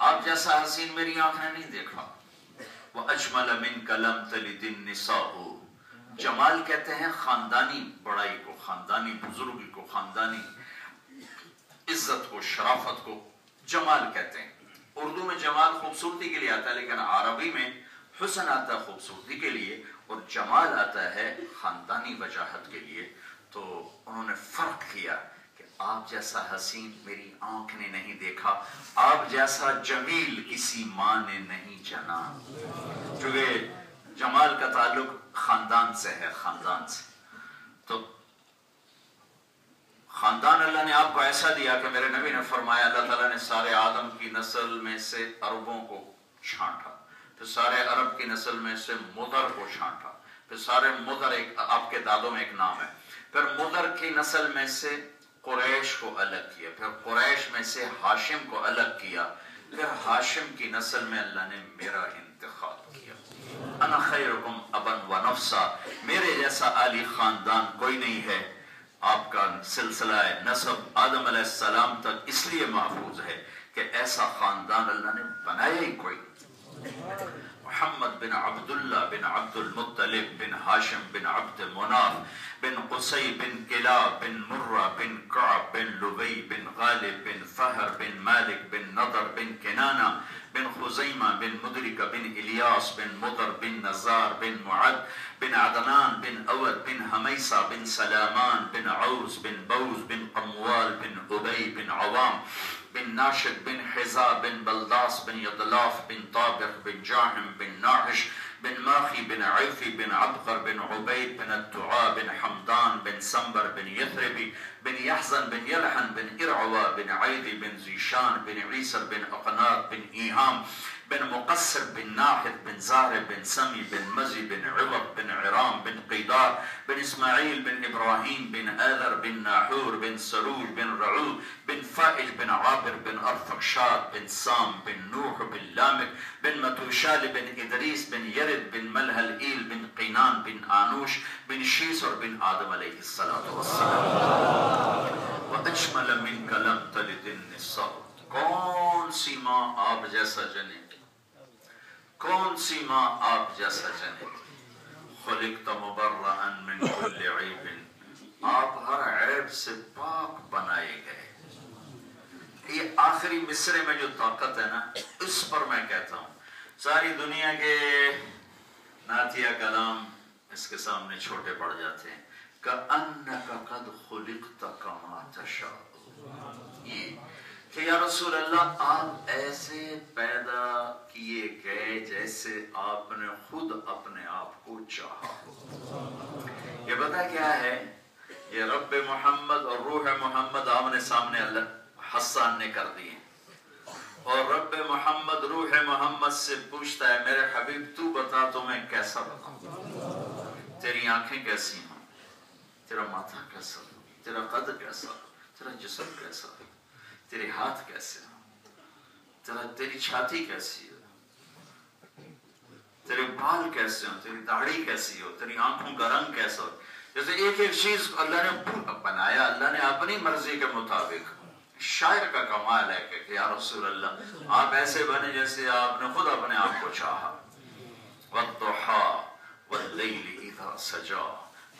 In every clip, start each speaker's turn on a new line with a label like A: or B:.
A: آپ جیسا حسین میری آنکھ نے نہیں دیکھا. وَأَجْمَلَ مِنْكَ لَمْ تَلِدِ النِّسَاءُ. جمال کہتے ہیں خاندانی بڑائی کو، خاندانی بزرگی کو، خاندانی عزت کو، شرافت کو جمال کہتے ہیں. اردو میں جمال خوبصورتی کے لیے آتا ہے، لیکن عربی میں حسن آتا ہے خوبصورتی کے لیے، اور جمال آتا ہے خاندانی وجاہت کے لیے. تو انہوں نے فرق کیا کہ آپ جیسا حسین میری آنکھ نے نہیں دیکھا، آپ جیسا جمیل کسی ماں نے نہیں جنا. چونکہ جمال کا تعلق خاندان سے ہے، خاندان سے. تو خاندان اللہ نے آپ کو ایسا دیا کہ میرے نبی نے فرمایا اللہ تعالیٰ نے سارے آدم کی نسل میں سے عربوں کو چھانٹا، پھر سارے عرب کی نسل میں سے مدر کو چھانٹا، پھر سارے مدر، ایک آپ کے دادوں میں ایک نام ہے، پھر مدر کی نسل میں سے قریش کو الگ کیا، پھر قریش میں سے ہاشم کو الگ کیا، پھر ہاشم کی نسل میں اللہ نے میرا انتخاب کیا. انا خیرکم ابا و نفسا، میرے جیسا عالی خاندان کوئی نہیں ہے. آپ کا سلسلہ نسب آدم علیہ السلام تک اس لیے محفوظ ہے کہ ایسا خاندان اللہ نے بنایا ہی کوئی. محمد بن عبداللہ بن عبد المطلب بن ہاشم بن عبد مناف بن قصی بن کلاب بن مرہ بن کعب بن لبی بن غالب بن فہر بن مالک بن نضر بن کنانہ بن خزیمہ بن مدرکہ بن الیاس بن مضر بن نزار بن معد بن عدنان بن اود بن حمیسہ بن سلامان بن عوس بن بوز بن قموال بن عبی بن عوام بن ناشد بن حزا بن بلداس بن یدلاف بن طابق بن جاہم بن ناحش بن ماخی بن عیفی بن عبقر بن عبید بن الدعا بن حمدان بن سنبر بن یثربی بن یحزن بن یلحن بن ارعوا بن عیدی بن زیشان بن عیسر بن اقناط بن ایہام بن مقصر بن ناحد بن زہر بن سمی بن مزی بن عوض بن عرام بن قیدار بن اسماعیل بن ابراہیم بن آذر بن ناحور بن سرور بن رعوب بن فائج بن عابر بن ارفقشاد بن سام بن نوح بن لامک بن متوشال بن ادریس بن یرد بن ملحل ایل بن قینان بن آنوش بن شیسر بن آدم علیہ السلام. وَأَجْمَلَ مِنْكَ لَمْ تَلِدِ النِّسَاءُ. کون سی ماں آپ جیسا جنے، کون سی ماں آپ جیسا جنے. خلقت مبرئا من كل عیب، آپ ہر عیب سے پاک بنائے گئے. یہ آخری مصرے میں جو طاقت ہے نا، اس پر میں کہتا ہوں ساری دنیا کے نعتیہ کلام اس کے سامنے چھوٹے پڑ جاتے ہیں. کَأَنَّكَ قَدْ خُلِقْتَ كَمَا تَشَاءُ، یہ کہ یا رسول اللہ آپ ایسے پیدا کیے گئے جیسے آپ نے خود اپنے آپ کو چاہا. یہ پتہ کیا ہے، یہ رب محمد اور روح محمد آمنے سامنے اللہ حسان نے کر دیے، اور رب محمد روح محمد سے پوچھتا ہے میرے حبیب تو بتا تو میں کیسا بتاؤں، تیری آنکھیں کیسی ہیں، تیرا ماتھا کیسا، تیرا قد کیسا، تیرا جسم کیسا، تیرے ہاتھ کیسے ہو، تیری چھاتی کیسی ہے، تیرے بال کیسے ہو، تیری داڑھی کیسی ہو، تیری آنکھوں کا رنگ کیسا ہو. جیسے ایک ایک چیز اللہ نے بنایا، اللہ نے اپنی مرضی کے مطابق. شاعر کا کمال ہے کہ یا رسول اللہ آپ ایسے بنے جیسے آپ نے خود اپنے آپ کو چاہا. وَالضُّحَىٰ وَاللَّيْلِ إِذَا سَجَىٰ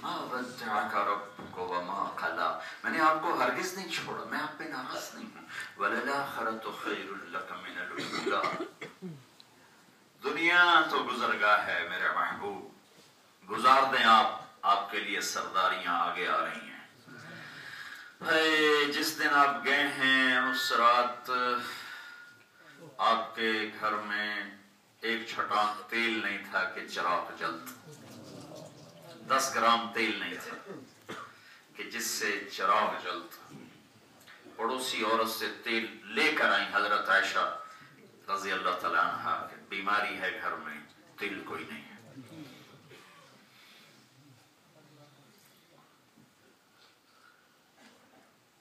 A: مَا وَدَّعَكَ رَبُّكَ وَمَا قَلَىٰ. میں نے آپ کو ہرگز نہیں چھوڑا، میں آپ پہ ناراض نہیں ہوں. وَلَلْآخِرَةُ خَيْرٌ لَكَ مِنَ الْأُولَىٰ. دنیا تو گزرگاہ ہے میرے محبوب، گزار دیں آپ کے لیے سرداریاں آگے آ رہی ہیں. جس دن آپ گئے ہیں اس رات آپ کے گھر میں ایک چھٹان تیل نہیں تھا کہ چراغ جلت، 10 گرام تیل نہیں تھا کہ جس سے چراغ جلت. پڑوسی عورت سے تیل لے کر آئیں حضرت عائشہ رضی اللہ تعالیٰ عنہ کہ بیماری ہے گھر میں، تیل کوئی نہیں ہے.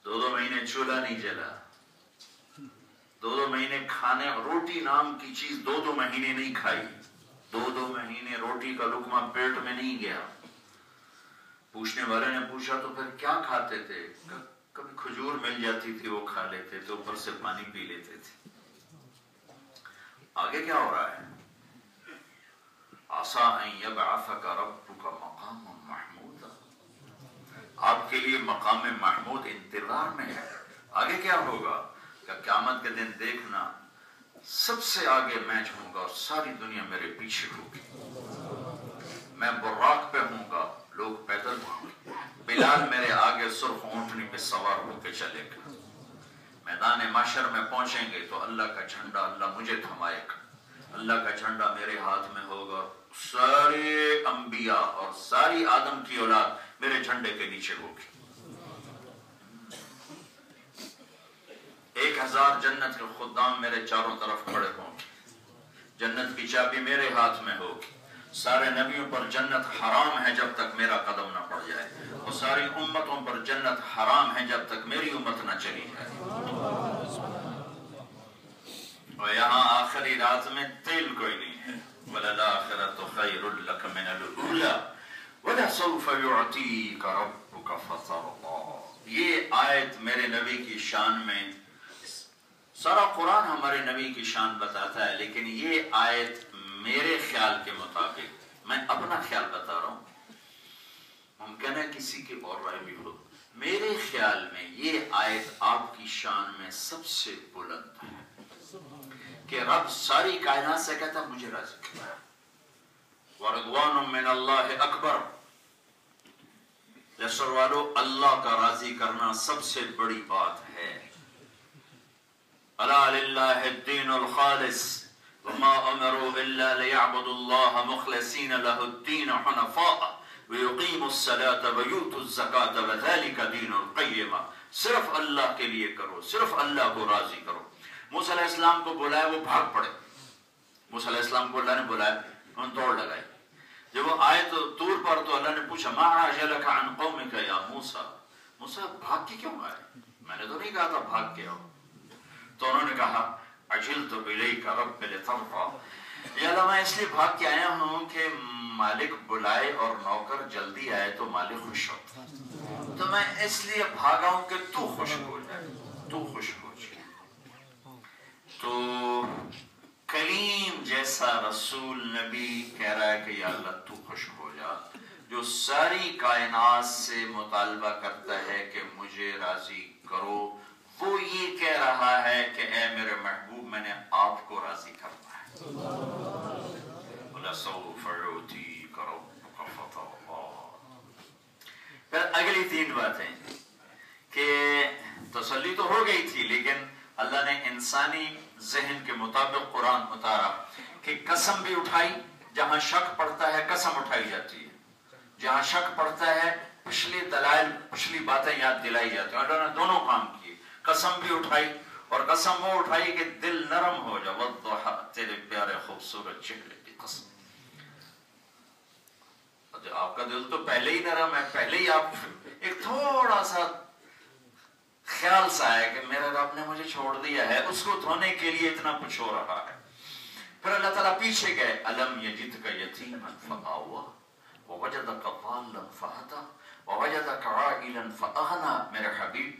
A: 2 مہینے چولہا نہیں جلا، 2 مہینے کھانے روٹی نام کی چیز 2 مہینے نہیں کھائی، 2 مہینے روٹی کا لقمہ پیٹ میں نہیں گیا. پوچھنے والے نے پوچھا تو پھر کیا کھاتے تھے؟ کبھی کھجور مل جاتی تھی وہ کھا لیتے تھے، اوپر سے پانی پی لیتے تھے. آگے کیا ہو رہا ہے؟ عَسَىٰ أَن يَبْعَثَكَ رَبُّكَ مَقَامًا مَحْمُودًا، آپ کے لیے مقام محمود انتظار میں ہے۔ آگے کیا ہوگا کہ قیامت کے دن دیکھنا سب سے آگے میں ہوں گا اور ساری دنیا میرے پیچھے ہوگی، میں براق پہ ہوں گا، لوگ پیدل ہوں گے، بلال میرے آگے سرخ اونٹنی پہ سوار ہو کے چلے گا، میدان محشر میں پہنچیں گے تو اللہ کا جھنڈا اللہ مجھے تھمائے گا، اللہ کا جھنڈا میرے ہاتھ میں ہوگا، سارے انبیاء اور ساری آدم کی اولاد میرے جھنڈے کے نیچے ہوگی۔ 1000 جنت کے خدام میرے چاروں طرف کھڑے ہوں گے، جنت کی چابی میرے ہاتھ میں ہوگی، سارے نبیوں پر جنت حرام ہے جب تک میرا قدم نہ پڑ جائے، اور ساری امتوں پر جنت حرام ہے جب تک میری امت نہ چلی جائے۔ اور یہاں آخری رات میں تیل کوئی نہیں ہے، وَلَلْآخِرَةُ خَيْرٌ لَكَ مِنَ الْأُولَىٰ وَلَسَوْفَ يُعْطِيكَ رَبُّكَ فَتَرْضَىٰ۔ یہ آیت میرے نبی کی شان میں، سارا قرآن ہمارے نبی کی شان بتاتا ہے، لیکن یہ آیت میرے خیال کے مطابق، میں اپنا خیال بتا رہا ہوں، ممکن ہے کسی کی اور رائے بھی ہو، میرے خیال میں یہ آیت آپ کی شان میں سب سے بلند ہے کہ رب ساری کائنات سے کہتا مجھے راضی کرنا ہے، وَرِضْوَانٌ مِّنَ اللَّهِ أَكْبَرُ، لشکر والو اللہ کا راضی کرنا سب سے بڑی بات ہے۔ أَلَا لِلَّهِ الدِّينُ الْخَالِصُ وَمَا أُمِرُوا إِلَّا لِيَعْبُدُوا اللَّهَ مُخْلِصِينَ لَهُ الدِّينَ حُنَفَاءَ وَيُقِيمُوا الصَّلَاةَ وَيُؤْتُوا الزَّكَاةَ وَذَلِكَ دِينُ الْقَيِّمَةِ، صرف اللہ کے لیے کرو، صرف اللہ کو راضی کرو۔ موسیٰ علیہ السلام کو بلایا، وہ بھاگ پڑے، موسیٰ علیہ السلام کو اللہ نے بلایا، انہوں نے دوڑ لگائی، جب وہ آئے تو طور پر تو اللہ نے پوچھا مَا عَجَلَكَ عَنْ قَوْمِكَ يَا موسیٰ، موسیٰ بھاگ کے کیوں آئے؟ میں نے تو نہیں کہا تھا بھاگ کے آؤ۔ تو انہوں نے کہا عَجِلْتُ إِلَيْكَ رَبِّ لِتَرْضَىٰ، یا اللہ میں اس لیے بھاگ کے آیا ہوں کہ مالک بلائے اور نوکر جلدی آئے تو مالک خوش ہوتا، تو میں اس لیے بھاگا ہوں کہ تو خوش ہو جائے، تو خوش ہو جائے۔ تو کلیم جیسا رسول نبی کہہ رہا ہے کہ یا اللہ تو خوش ہو جا، جو ساری کائنات سے مطالبہ کرتا ہے کہ مجھے راضی کرو، وہ یہ کہہ رہا ہے کہ اے میرے محبوب میں نے آپ کو راضی کرنا ہے۔ وَلَسَوْفَ يُعْطِيكَ رَبُّكَ فَتَرْضَىٰ۔ پھر اگلی 3 باتیں کہ تسلی تو ہو گئی تھی، لیکن اللہ نے انسانی ذہن کے مطابق قرآن اتارا کہ قسم بھی اٹھائی، جہاں شک پڑتا ہے قسم اٹھائی جاتی ہے، جہاں شک پڑتا ہے پچھلی دلائل پچھلی باتیں یاد دلائی جاتی ہیں، اللہ نے دونوں کام کیے، قسم بھی اٹھائی اور قسم وہ اٹھائی کہ دل نرم ہو جا، وَالضُّحَىٰ، تیرے پیارے خوبصورت چہرے کی قسم۔ آپ کا دل تو پہلے ہی نرم ہے، پہلے ہی آپ ایک تھوڑا سا خیال سا ہے کہ میرے رب نے مجھے چھوڑ دیا ہے، اس کو دھونے کے لیے اتنا کچھ ہو رہا ہے۔ پھر اللہ تعالیٰ پیچھے گئے، أَلَمْ يَجِدْكَ يَتِيمًا فَآوَىٰ وَوَجَدَكَ ضَالًّا فَهَدَىٰ وَوَجَدَكَ عَائِلًا فَأَغْنَىٰ۔ میرے حبیب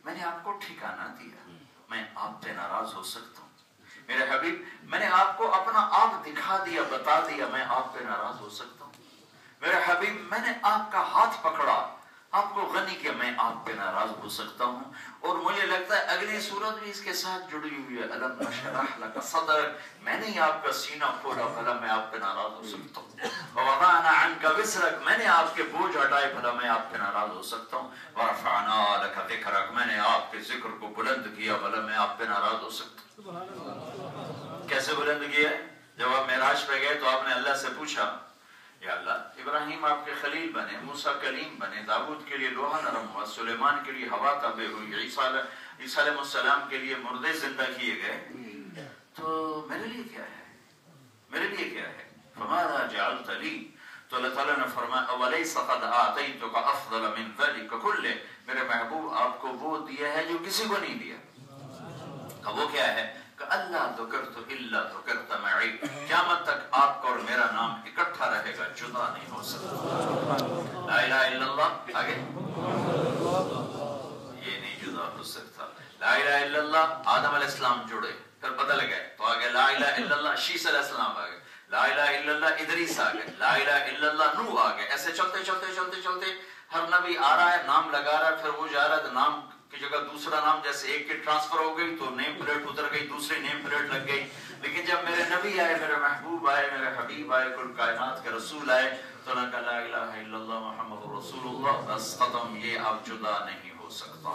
A: میں نے آپ کو ٹھکانہ دیا، میں آپ پہ ناراض ہو سکتا ہوں؟ میرے حبیب میں نے آپ کو اپنا آپ دکھا دیا، بتا دیا، میں آپ پہ ناراض ہو سکتا ہوں؟ میرے حبیب میں نے آپ کا ہاتھ پکڑا، آپ کو غنی کیا، میں آپ پہ ناراض ہو سکتا ہوں؟ اور مجھے لگتا ہے اگلی صورت بھی اس کے ساتھ جڑی ہوئی ہے، أَلَمْ نَشْرَحْ لَكَ صَدْرَكَ، میں نے آپ کا سینہ کھولا، بھلا میں آپ پہ ناراض ہو سکتا ہوں؟ وَوَضَعْنَا عَنْكَ وِزْرَكَ، میں نے آپ کے بوجھ ہٹائے، بھلا میں آپ پہ ناراض ہو سکتا ہوں؟ وَرَفَعْنَا لَكَ ذِكْرَكَ، میں نے آپ کے ذکر کو بلند کیا، بھلا میں آپ پہ ناراض ہو سکتا ہوں؟ کیسے بلند کیا؟ جب آپ معراج پہ گئے تو آپ نے اللہ سے پوچھا یا اللہ ابراہیم آپ کے خلیل بنے، موسیٰ کلیم بنے، داؤد کے لیے لوہا نرم ہوا، سلیمان کے لیے ہوا تابع ہوئی، عیسیٰ علیہ السلام کے لیے مردے زندہ کیے گئے، تو میرے لیے کیا ہے؟ میرے لیے کیا ہے؟ فَمَاذَا جَعَلْتَ لِي، تو اللہ تعالیٰ نے فرمایا أَوَلَيْسَ قَدْ آتَيْتُكَ أَفْضَلَ مِنْ ذَلِكَ كُلِّهِ، میرے محبوب آپ کو وہ دیا ہے جو کسی کو نہیں دیا۔ وہ کیا ہے؟ کہ اللہ ذکرت الا ذکرت معی، قیامت تک آپ کا اور میرا نام اکٹھا رہے گا، جدا نہیں ہو سکتا۔ لا الہ الا اللہ، آگے یہ نہیں جدا ہو سکتا۔ لا الہ الا اللہ، آدم علیہ السلام جڑے، پھر بدل گئے تو آگے لا الہ الا اللہ شیس علیہ السلام آگے، لا الہ الا اللہ ادریس آگے، لا الہ الا اللہ نوح آگے. ایسے چلتے چلتے چلتے چلتے ہر نبی آ رہا ہے، نام لگا رہا ہے، پھر وہ جا رہا ہے تو نام کی جگہ دوسرا نام، جیسے ایک کی ٹرانسفر ہو گئی تو نیم پلیٹ اتر گئی، دوسری نیم پلیٹ لگ گئی. لیکن جب میرے نبی آئے، میرے محبوب آئے، میرے حبیب آئے، کل کائنات کے رسول آئے، تو انہوں نے کہا لا الہ الا اللہ محمد رسول اللہ، بس ختم، یہ اب جدا نہیں ہو سکتا.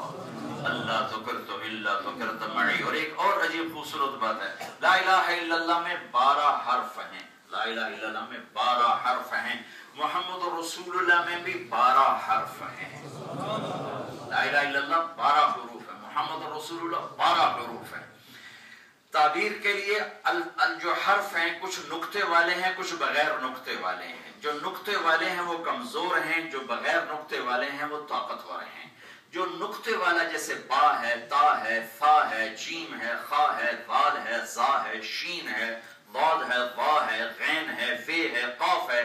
A: اللہ ذکرت الا ذکرت معی. اور ایک اور عجیب خوبصورت بات ہے، لا الہ الا اللہ میں 12 حرف ہیں، لا الہ الا اللہ میں 12 حرف ہیں، محمد رسول اللہ میں بھی 12 حرف ہیں. لا الہ الا اللہ 12 حروف ہیں، محمد رسول اللہ 12 حروف ہیں. تعبیر کے لیے جو حرف ہیں کچھ نقطے والے ہیں، کچھ بغیر نقطے والے ہیں. جو نقطے والے ہیں وہ کمزور ہیں، جو بغیر نقطے والے ہیں وہ طاقتور ہیں. جو نقطے والا جیسے با ہے، تا ہے، فا ہے، جیم ہے، خا ہے، دال ہے، زا ہے، شین ہے، ضاد ہے، ضا ہے، غین ہے، فے ہے، قاف ہے،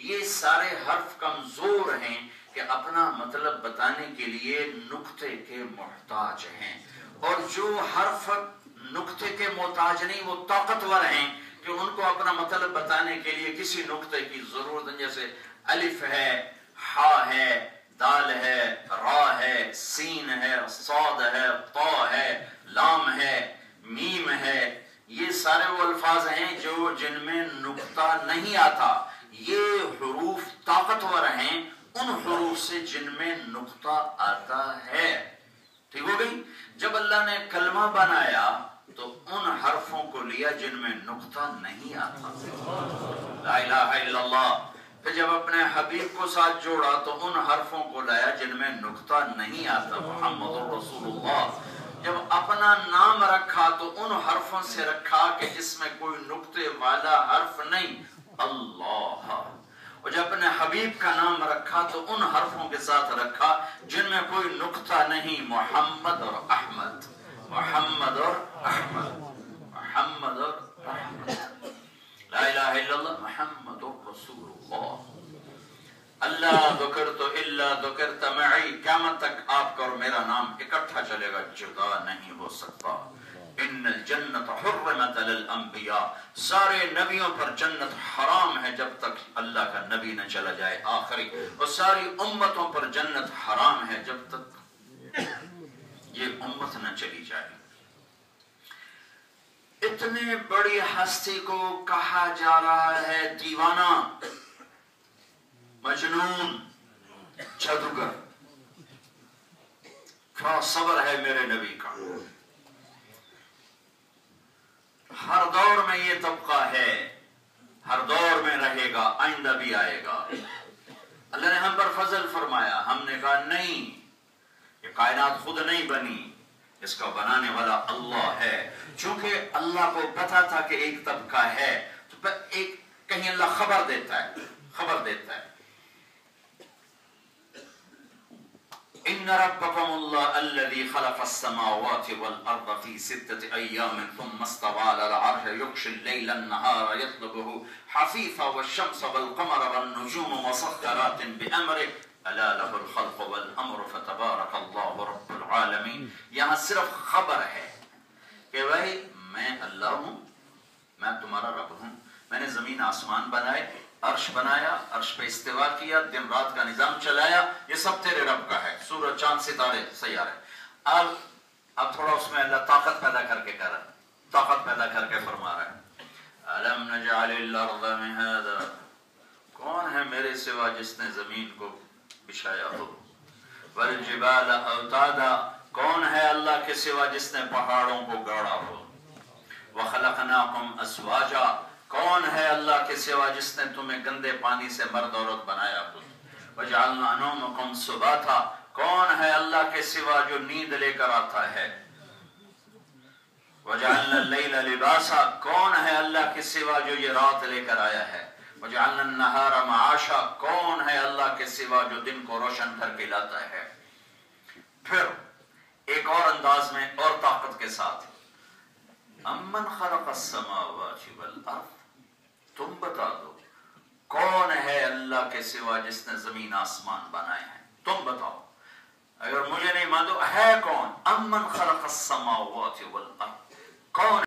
A: یہ سارے حرف کمزور ہیں کہ اپنا مطلب بتانے کے لیے نقطے کے محتاج ہیں. اور جو حرف نقطے کے محتاج نہیں وہ طاقتور ہیں کہ ان کو اپنا مطلب بتانے کے لیے کسی نقطے کی ضرورت نہیں. جیسے الف ہے، ہا ہے، دال ہے، را ہے، سین ہے، صاد ہے، طا ہے، لام ہے، میم ہے. یہ سارے وہ الفاظ ہیں جو جن میں نقطہ نہیں آتا. یہ حروف طاقتور ہیں ان حروف سے جن میں نقطہ آتا ہے. ٹھیک ہو گئی؟ جب اللہ نے کلمہ بنایا تو ان حرفوں کو لیا جن میں نقطہ نہیں آتا، لا الہ الا اللہ. پھر جب اپنے حبیب کو ساتھ جوڑا تو ان حرفوں کو لایا جن میں نقطہ نہیں آتا، محمد رسول اللہ. جب اپنا نام رکھا تو ان حرفوں سے رکھا کہ جس میں کوئی نقطے والا حرف نہیں، اللہ. اور جب اپنے حبیب کا نام رکھا تو ان حرفوں کے ساتھ رکھا جن میں کوئی نقطہ نہیں، محمد اور احمد، محمد اور احمد، محمد اور احمد. لا الہ الا اللہ محمد رسول اللہ. اللہ ذکرت الا ذکرت معی، قیامت تک آپ کا اور میرا نام اکٹھا چلے گا، جدا نہیں ہو سکتا. ان الجنت حرمت للانبیاء، سارے نبیوں پر جنت حرام ہے جب تک اللہ کا نبی نہ چلا جائے آخری، اور ساری امتوں پر جنت حرام ہے جب تک یہ امت نہ چلی جائے. اتنے بڑی ہستی کو کہا جا رہا ہے دیوانہ، مجنون، جادوگر. کیا صبر ہے میرے نبی کا. ہر دور میں یہ طبقہ ہے، ہر دور میں رہے گا، آئندہ بھی آئے گا. اللہ نے ہم پر فضل فرمایا، ہم نے کہا نہیں، یہ کائنات خود نہیں بنی، اس کا بنانے والا اللہ ہے. چونکہ اللہ کو پتا تھا کہ ایک طبقہ ہے تو ایک کہیں اللہ خبر دیتا ہے، خبر دیتا ہے. ان ربکم اللہ الذی خلق السماوات والارض فی 6 ایام ثم استوى على العرش یغشی اللیل النہار یطلبه حثیثا والشمس والقمر والنجوم مسخرات بامرہ الا له الخلق والامر فتبارک اللہ رب العالمین. یہاں صرف خبر ہے کہ بھائی میں اللہ ہوں، میں تمہارا رب ہوں. میں نے زمین آسمان بنائے، عرش بنایا، عرش پہ استوا کیا، دن رات کا نظام چلایا، یہ سب تیرے رب کا ہے. سورج، چاند، ستارے، سیارے. اب تھوڑا اس میں اللہ طاقت پیدا کر کے کر رہا ہے، طاقت پیدا کر کے فرما رہا ہے الم نجعل الارض مہادا، کون ہے میرے سوا جس نے زمین کو بچھایا ہو، والجبال اوتادا، کون ہے اللہ کے سوا جس نے پہاڑوں کو گاڑا ہو، وخلقناکم ازواجا، کون ہے اللہ کے سوا جس نے تمہیں گندے پانی سے مرد عورت بنایا ہو، وجعلنا نومکم سباتا، کون ہے اللہ کے سوا جو نیند لے کر آتا ہے، وجعلنا اللیل لباسا، کون ہے اللہ کے سوا جو یہ رات لے کر آیا ہے، وجعلنا النہار معاشا، کون ہے اللہ کے سوا جو دن کو روشن کر کے لاتا ہے. پھر ایک اور انداز میں اور طاقت کے ساتھ، امن خلق السماوات والارض، تم بتا دو کون ہے اللہ کے سوا جس نے زمین آسمان بنائے ہیں، تم بتاؤ. اگر مجھے نہیں مان دو ہے کون؟ امن خلق السماوات والارض، کون